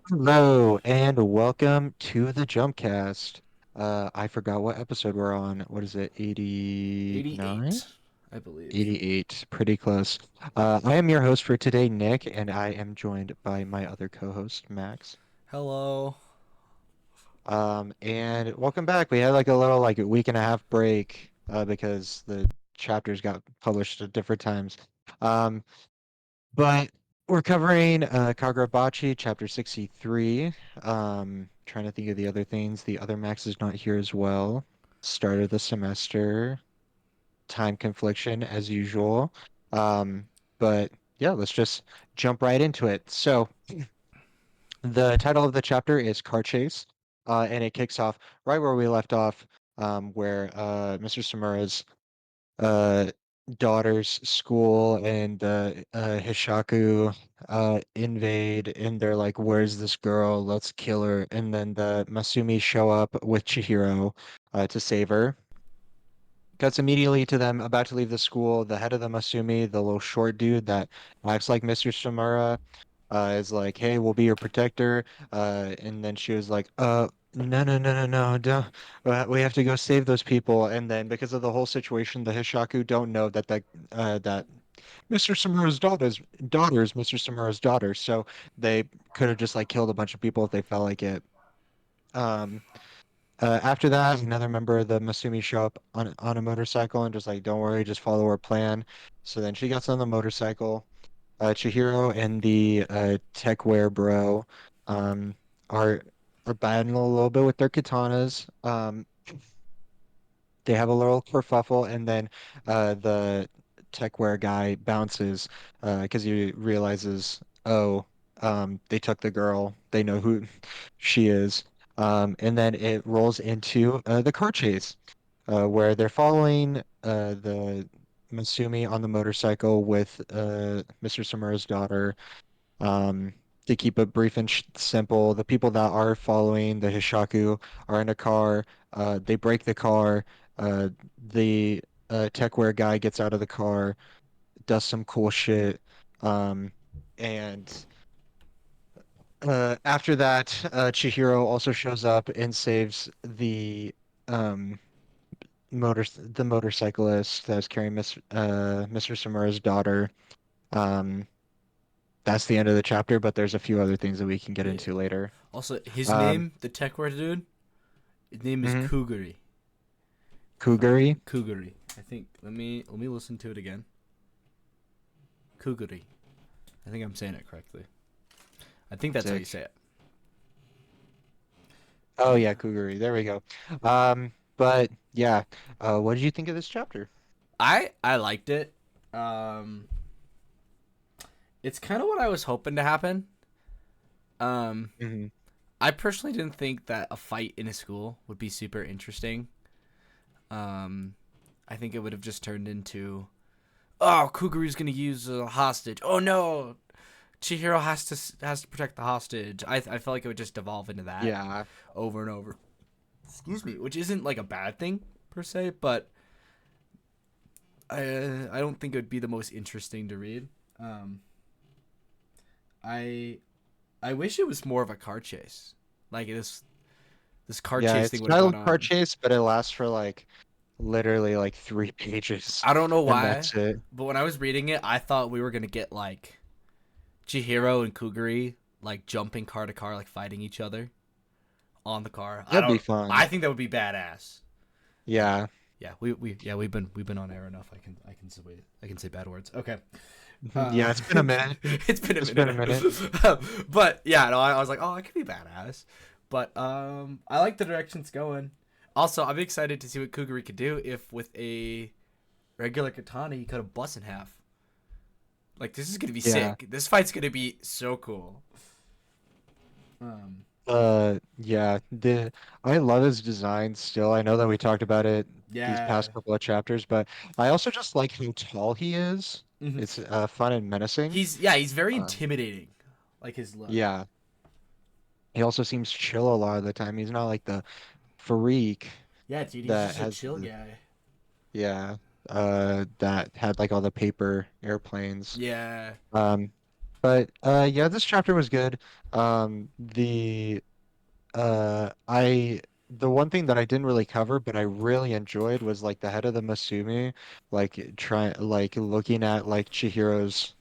Hello and welcome to the Jumpcast. I forgot what episode we're on. What is it? 89? 88, I believe. 88. Pretty close. I am your host for today, Nick, and I am joined by my other co-host, Max. Hello. And welcome back. We had like a little like a week and a half break because the chapters got published at different times. Um, But we're covering Kagurabachi, chapter 63. Trying to think of the other things. The other Max is not here as well. Start of the semester, time confliction as usual. Um, but yeah, let's just jump right into it. So the title of the chapter is Car Chase, and it kicks off right where we left off, where Mr. Samura's uh daughter's school and Hishaku invade and they're like, where's this girl? Let's kill her. And then the Masumi show up with Chihiro to save her. Cuts immediately to them about to leave the school. The head of the Masumi, the little short dude that acts like Mr. Shimura, is like, "Hey, we'll be your protector." And then she was like, no, no, no, no, no, don't. We have to go save those people." And then because of the whole situation, the Hishaku don't know that Mr. Samura's daughter is Mr. Samura's daughter. So they could have just like killed a bunch of people if they felt like it. Um, After that, another member of the Masumi show up on a motorcycle and just like, "Don't worry, just follow our plan." So then she gets on the motorcycle. Chihiro and the Techwear bro um, are are battling a little bit with their katanas. They have a little kerfuffle, and then the Techwear guy bounces because he realizes, oh, they took the girl. They know who she is. And then it rolls into the car chase, where they're following the Masumi on the motorcycle with Mr. Samura's daughter. Um, to keep it brief and sh simple, the people that are following the Hishaku are in a car. They break the car. The Techwear guy gets out of the car, does some cool shit. Um, and After that, Chihiro also shows up and saves um, the motorcyclist that was carrying Mr. Samura's daughter. Um, that's the end of the chapter, but there's a few other things that we can get Yeah. into later. Also, his Um, name, the tech word dude, his name is mhm. Kuguri. Kuguri. Kuguri. I think. Let me listen to it again. Kuguri. I think I'm saying it correctly. I think that's how you say Sick. it. Oh Yeah. yeah, Kuguri. There we go. But yeah, what did you think of this chapter? I liked it. Um, it's kind of what I was hoping to happen. Um, Hmm. I personally didn't think that a fight in a school would be super interesting. Um, I think it would have just turned into, oh, Kuguri's gonna use a hostage. Oh no, Chihiro has to protect the hostage. I felt like it would just devolve into that Yeah, over and over. Excuse me, which isn't like a bad thing per se, but I don't think it would be the most interesting to read. Um, I I wish it was more of a car chase. Like this car yeah. chase It's thing would have gone titled Car on. Chase, but it lasts for like literally like 3 pages, I don't know and why, that's it. but when I was reading it, I thought we were gonna get like Chihiro and Kuguri like jumping car to car, like fighting each other on the car. I That'd be don't. I fun. think that would be badass. Yeah, Yeah. yeah. We've been on air enough. I can say bad words. Okay. Yeah, it's been a minute. It's been a It's been a minute. minute. But yeah, no, I was like, oh, I could be badass. But I like the direction it's going. Also, I'm excited to see what Kuguri could do if with a regular katana he could have bust in half. Like this is gonna be Yeah. sick. This fight's gonna be so cool. Um, Yeah. The I love his design still. I know that we talked about it these yeah. past couple of chapters, but I also just like how tall he is. Hmm. It's fun and menacing. He's very Um, intimidating. Like his look. yeah. He also seems chill a lot of the time. He's not like the freak Yeah, dude, he's that just a has chill guy. yeah, that had like all the paper airplanes. Yeah. Um, But yeah, this chapter was good. I the one thing that I didn't really cover, but I really enjoyed was like the head of the Masumi, like looking at like Chihiro's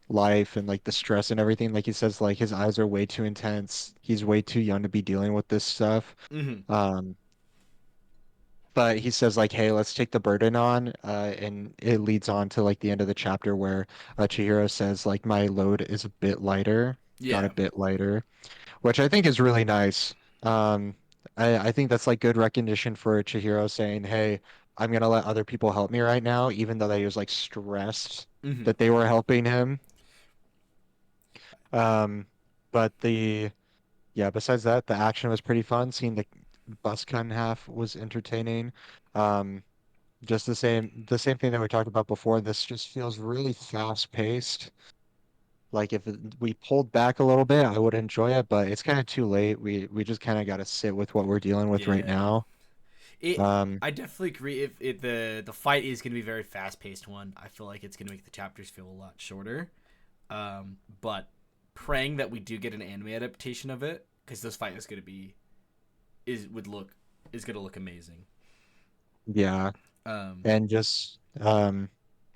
life and like the stress and everything. Like he says, like his eyes are way too intense. He's way too young to be dealing with this stuff. Mm-hmm. Um, but he says like, hey, let's take the burden on. And it leads on to like the end of the chapter where Chihiro says like my load is a bit lighter, got a Yeah. bit lighter, which I think is really nice. Um, I think that's like good recognition for Chihiro saying, hey, I'm gonna let other people help me right now, even though he was like stressed Mm-hmm. that they were helping him. Um, but yeah, besides that, the action was pretty fun. Seeing the bus cut in half was entertaining. Um, just the same thing that we talked about before. This just feels really fast paced. Like if we pulled back a little bit, I would enjoy it, but it's kind of too late. We just kind of got to sit with what we're dealing with right Yeah. now. It. Um, I definitely agree. If the fight is going to be a very fast paced one, I feel like it's going to make the chapters feel a lot shorter. But praying that we do get an anime adaptation of it, because this fight is going to be is would look is going to look amazing. yeah, Um, and just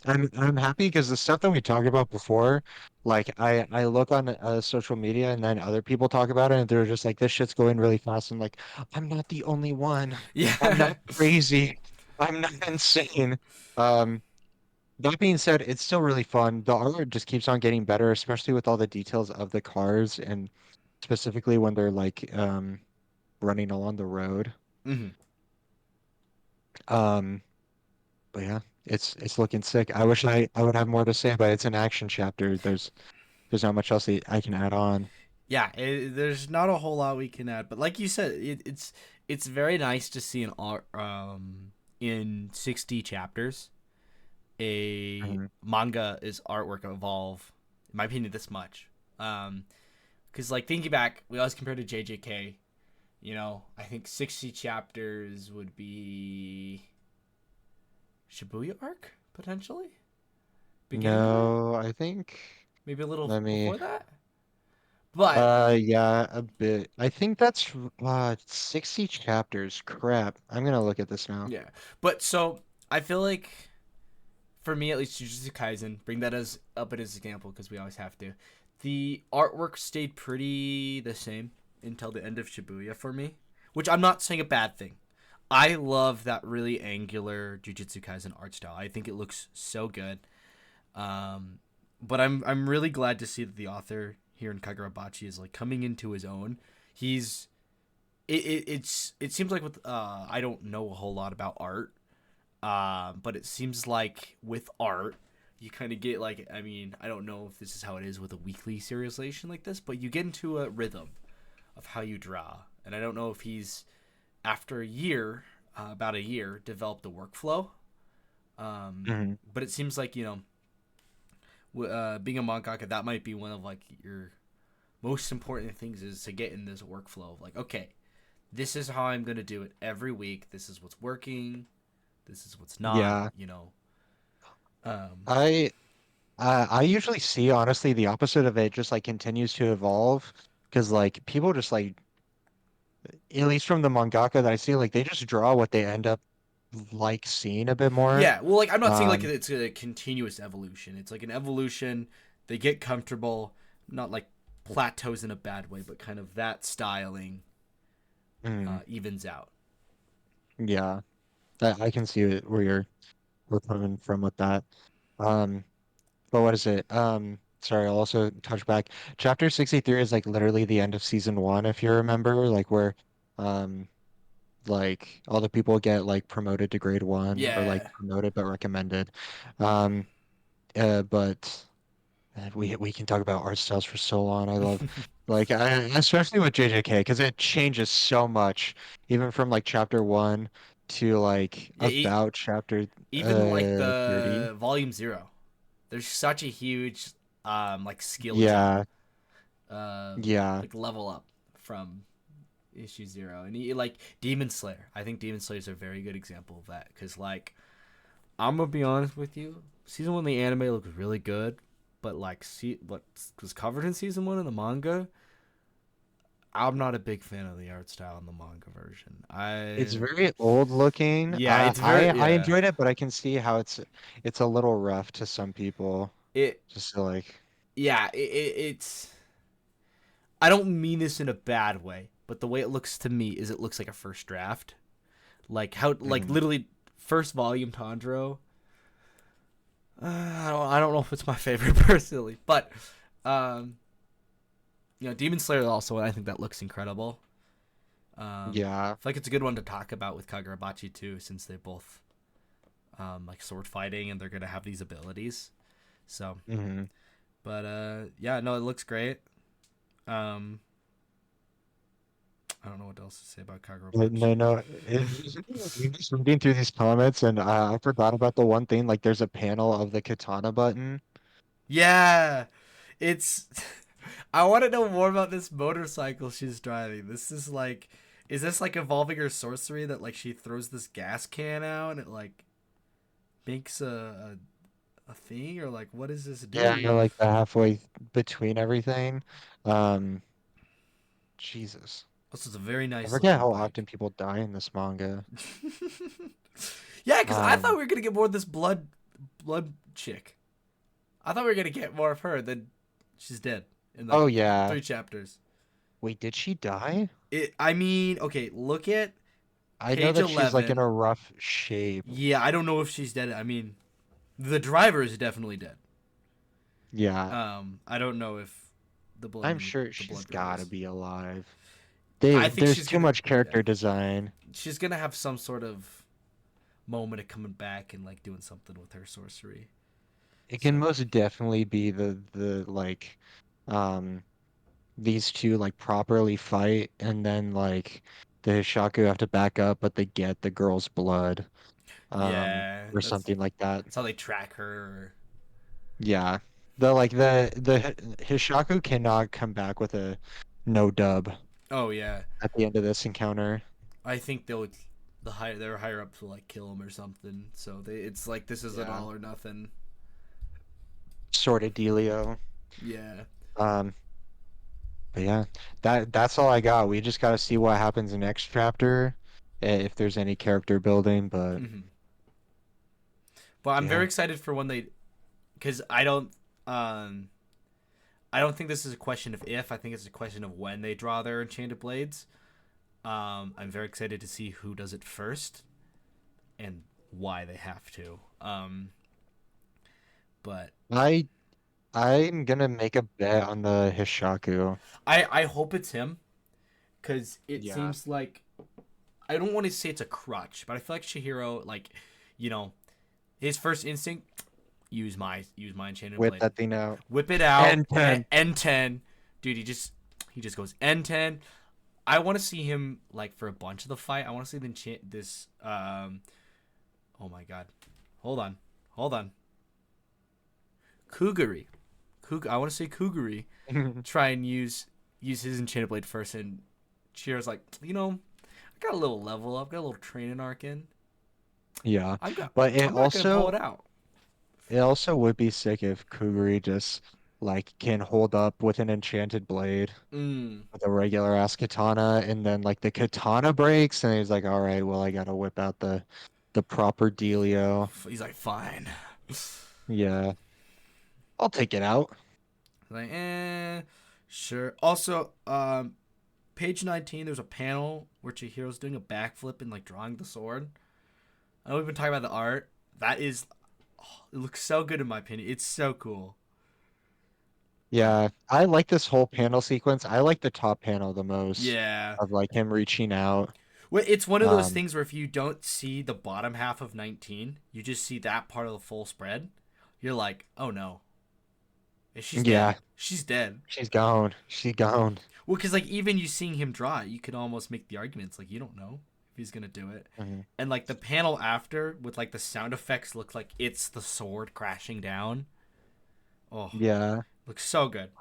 I'm happy because the stuff that we talked about before, like I look on social media and then other people talk about it and they're just like this shit's going really fast. I'm like, I'm not the only one. I'm yeah. not crazy. I'm not insane. Um, that being said, it's still really fun. The art just keeps on getting better, especially with all the details of the cars and specifically when they're like running along the road. Hmm. Um, but yeah, it's looking sick. I wish I would have more to say, but it's an action chapter. There's not much else I can add on. Yeah, there's not a whole lot we can add, but like you said, it's very nice to see an art in 60 chapters a Mhm. manga is artwork evolve. In my opinion, this much. Because like thinking back, we always compare to JJK. You know, I think 60 chapters would be Shibuya arc potentially beginning part, No, I think maybe a little let me before that. But yeah, a bit. I think that's 60 chapters. Crap. I'm gonna look at this now. yeah, but so I feel like for me at least, Jujutsu Kaisen, bring that as up as an example because we always have to. The artwork stayed pretty the same until the end of Shibuya for me, which I'm not saying a bad thing. I love that really angular Jujutsu Kaisen art style. I think it looks so good. Um, but I'm really glad to see that the author here in Kagurabachi is like coming into his own. He's it seems like with I don't know a whole lot about art, but it seems like with art, you kind of get like, I mean, I don't know if this is how it is with a weekly serialization like this, but you get into a rhythm of how you draw. And I don't know if he's, after a year, about a year, developed a workflow. Hmm. But it seems like, being a mangaka, that might be one of like your most important things is to get in this workflow of like, okay, this is how I'm going to do it every week. This is what's working. This is what's Yeah. not. Um, I I usually see honestly the opposite of it just like continues to evolve because like people just like at least from the mangaka that I see like they just draw what they end up like seeing a bit more. Yeah, well, like I'm not saying like Um, it's a continuous evolution. It's like an evolution. They get comfortable, not like plateaus in a bad way, but kind of that styling mm, evens out. yeah, I can see it where we're coming from with that. Um, but what is it? Sorry, I'll also touch back. Chapter 63 is like literally the end of season one, if you remember, like where um like all the people get like promoted to grade one or like Yeah, promoted but recommended. Um, but we can talk about art styles for so long. I love like especially with JJK because it changes so much, even from like chapter one to like yeah. about chapter Even like 30. the volume zero, there's such a huge like skill jump, Yeah, yeah, like level up from issue zero, and like Demon Slayer. I think Demon Slayer is a very good example of that because like I'm gonna be honest with you, season one of the anime looks really good. but like see what was covered in season 1 in the manga, I'm not a big fan of the art style in the manga version. It's very old looking. Yeah, it's I yeah. enjoyed it, but I can see how it's a little rough to some people. It Just to, like, yeah, it's I don't mean this in a bad way, but the way it looks to me is it looks like a first draft. Like how like mhm. literally first volume Tanjiro. I don't know if it's my favorite personally, but um, Demon Slayer also, I think that looks incredible. Yeah. I feel like it's a good one to talk about with Kagurabachi too, since they both like sword fighting and they're gonna have these abilities. So, hmm but yeah, no, it looks great. Um, I don't know what else to say about No, Kagurabachi. no. You're just reading through these comments, and I forgot about the one thing. Like, there's a panel of the katana button. Yeah, it's. I want to know more about this motorcycle she's driving. This is like, is this like involving her sorcery that like she throws this gas can out and it like makes a thing, or like what does this Yeah, do? you're like the halfway between everything. Um, Jesus. This is a very I nice forget looking how bike. often people die in this manga. Yeah, because I thought Um, we were gonna get more of this blood chick. I thought we were gonna get more of her. Then she's dead in like oh yeah. 3 chapters. Wait, did she die? I mean, okay, look at I know page that she's like in 11. a rough shape. Yeah, I don't know if she's dead. I mean, the driver is definitely dead. Yeah, I don't know if I'm sure the she's blood girl gotta is. be alive. I think There's she's too gonna. much Yeah, character design. she's gonna have some sort of moment of coming back and like doing something with her sorcery. It can So most definitely be the like um these two like properly fight and then like the Hishaku have to back up but they get the girl's blood yeah, or something like that. that's how they track her. Yeah. The Hishaku cannot come back with a no dub Oh yeah, at the end of this encounter. I think their higher ups will like kill him or something. So it's like this is an Yeah. all or nothing. Sort of dealio. Yeah. Um but yeah, that's all I got. We just got to see what happens in next chapter, if there's any character building, but hmm But I'm very yeah. excited for when they, because um I don't think this is a question of if. I think it's a question of when they draw their enchanted blades. I'm very excited to see who does it first and why they have to. But I I'm gonna make a bet on the Hishaku. I hope it's him because it Yeah. seems like I don't want to say it's a crutch, but I feel like Shihiro you know, his first instinct use my enchanted Whip blade, that thing out. whip it out, And 10. N10, dude. He just goes N10. I want to see him like for a bunch of the fight. I want to see this. Oh my god, hold on. Kuguri, I want to say Kuguri. Try and use his enchanted blade first, and Chihiro's like, I got a little level up, got a little training arc in. Yeah. I'm got. But I'm not gonna pull it out. it also would be sick if Kuguri just like can hold up with an enchanted blade Mm. with a regular ass katana and then like the katana breaks and he's like, all right, well I gotta whip out the proper dealio. He's like, fine. Yeah. I'll take it out. Like, sure. Also, page 19, there's a panel where Chihiro's doing a backflip and like drawing the sword. I know we've been talking about the art. That is, it looks so good in my opinion. It's so cool. But Yeah, I like this whole panel sequence. I like the top panel the most yeah, of like him reaching out. well, it's one of those Um, things where if you don't see the bottom half of 19, you just see that part of the full spread. You're like, oh no, she's dead. yeah, She's dead. she's gone. She's gone. Well, because like even you seeing him draw it, you could almost make the arguments like you don't know if he's gonna do it. Mhm. And like the panel after with like the sound effects look like it's the sword crashing down. Oh, Yeah. looks so good.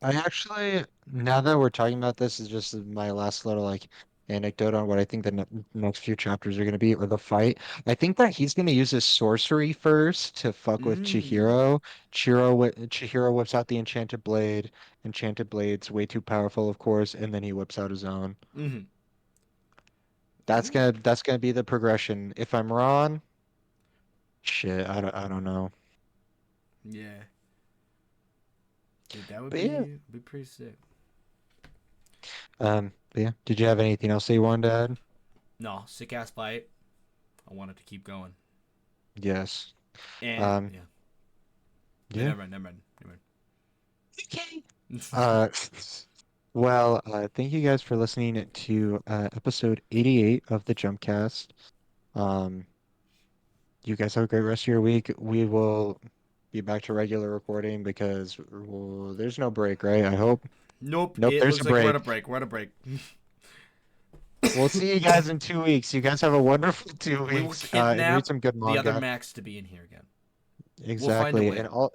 I actually, now that we're talking about this, is just my last little like anecdote on what I think the next few chapters are going to be, or the fight. I think that he's going to use his sorcery first to fuck with Mm. Chihiro. Chihiro whips out the Enchanted Blade. Enchanted Blade's way too powerful, of course, and then he whips out his own. Mm-hmm. That's gonna be the progression. If I'm wrong, shit, I don't know. Yeah. Dude, that would But yeah, be pretty sick. but yeah. Did you have anything else that you wanted to add? No, sick ass fight. I wanted to keep going. Yes. And Um, yeah. Yeah, yeah. never mind. Never Okay. mind. Uh, thank you guys for listening to episode 88 of the Jumpcast. Um, you guys have a great rest of your week. We will be back to regular recording because there's no break, right? I hope. Nope. Nope, It there's looks a like we're at break. a break. We're at a break. We'll see you guys in 2 weeks. You guys have a wonderful two We will weeks. And read kidnap some good the other manga. Max to be in here again. We'll find a Exactly. way. And all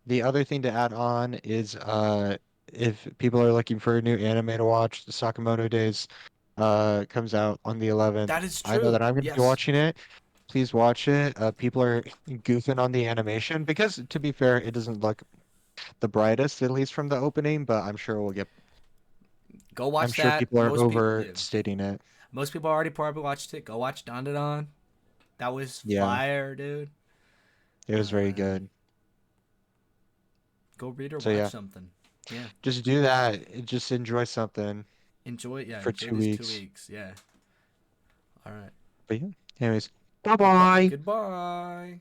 the other thing to add on is if people are looking for a new anime to watch, the Sakamoto Days comes out on the 11th. That is I know true. that I'm going to be Yes. watching it. Please watch it. People are goofing on the animation because, to be fair, it doesn't look the brightest, at least from the opening, but Go I'm watch sure that. people are overstating it. Most people already probably watched it. Go watch Don Don. That was Yeah, fire, dude. it was very Uh, good. Go read or So watch yeah, something. Yeah. just do that. Just enjoy something Enjoy. Yeah. for Enjoy two these two weeks. weeks. Yeah. All right. But yeah, anyways, bye Goodbye. bye. Goodbye.